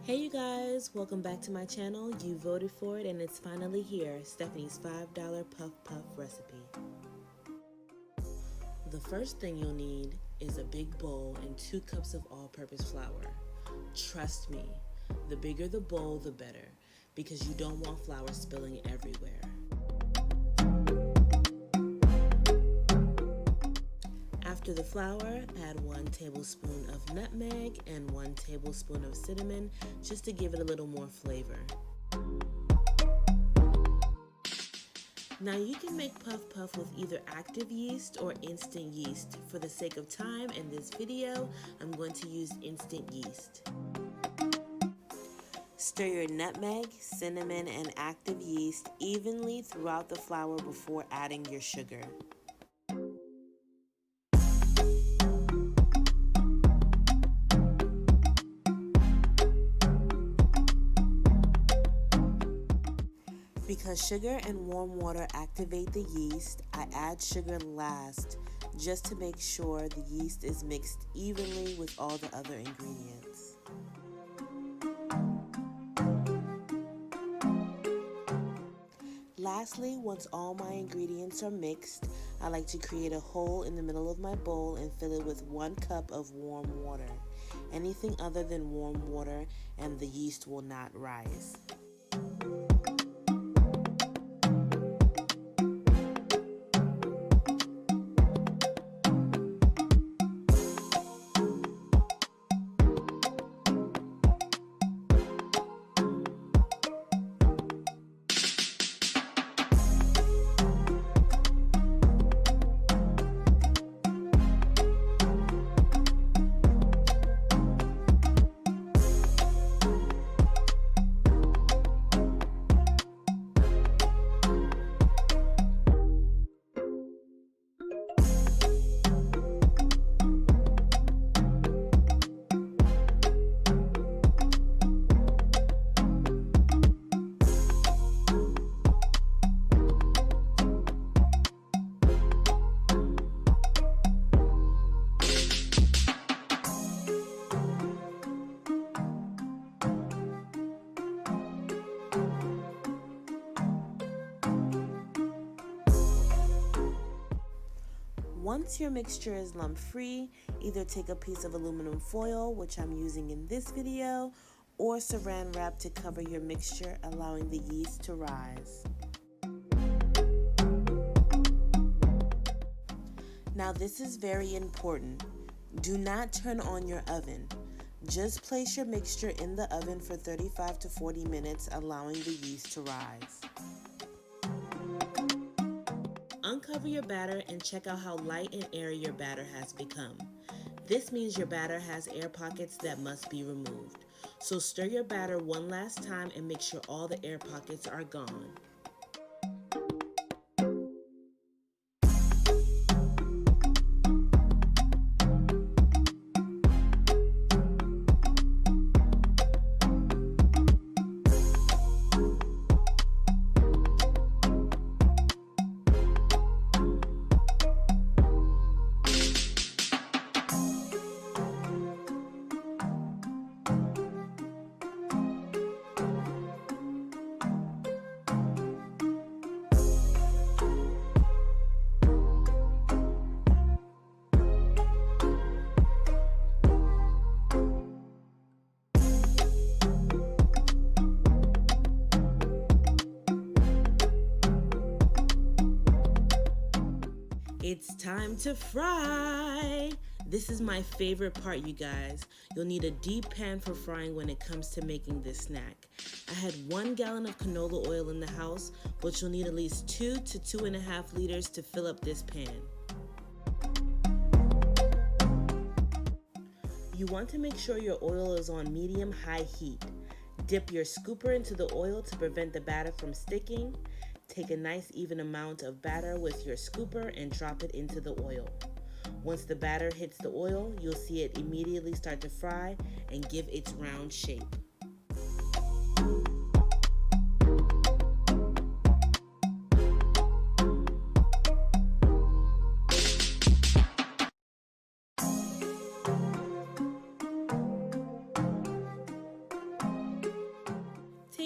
Hey you guys, welcome back to my channel. You voted for it and it's finally here, Stephany's $5 Puff Puff recipe. The first thing you'll need is a big bowl and 2 cups of all-purpose flour. Trust me, the bigger the bowl, the better, because you don't want flour spilling everywhere. After the flour, add 1 tablespoon of nutmeg and 1 tablespoon of cinnamon just to give it a little more flavor. Now you can make puff puff with either active yeast or instant yeast. For the sake of time in this video, I'm going to use instant yeast. Stir your nutmeg, cinnamon, and active yeast evenly throughout the flour before adding your sugar. Because sugar and warm water activate the yeast, I add sugar last just to make sure the yeast is mixed evenly with all the other ingredients. Lastly, once all my ingredients are mixed, I like to create a hole in the middle of my bowl and fill it with 1 cup of warm water. Anything other than warm water and the yeast will not rise. Once your mixture is lump-free, either take a piece of aluminum foil, which I'm using in this video, or saran wrap to cover your mixture, allowing the yeast to rise. Now this is very important. Do not turn on your oven. Just place your mixture in the oven for 35 to 40 minutes, allowing the yeast to rise. Uncover your batter and check out how light and airy your batter has become. This means your batter has air pockets that must be removed. So stir your batter one last time and make sure all the air pockets are gone. It's time to fry! This is my favorite part, you guys. You'll need a deep pan for frying when it comes to making this snack. I had 1 gallon of canola oil in the house, but you'll need at least 2 to 2.5 liters to fill up this pan. You want to make sure your oil is on medium-high heat. Dip your scooper into the oil to prevent the batter from sticking. Take a nice even amount of batter with your scooper and drop it into the oil. Once the batter hits the oil, you'll see it immediately start to fry and give its round shape.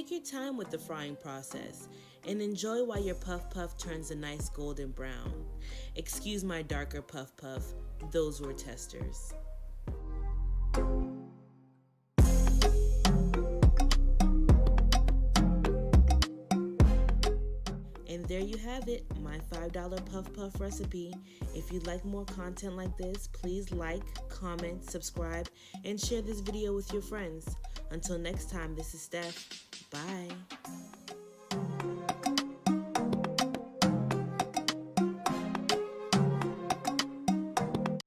Take your time with the frying process and enjoy while your puff puff turns a nice golden brown. Excuse my darker puff puff, those were testers. And there you have it, my $5 puff puff recipe. If you'd like more content like this, please like, comment, subscribe, and share this video with your friends. Until next time, this is Steph. Bye.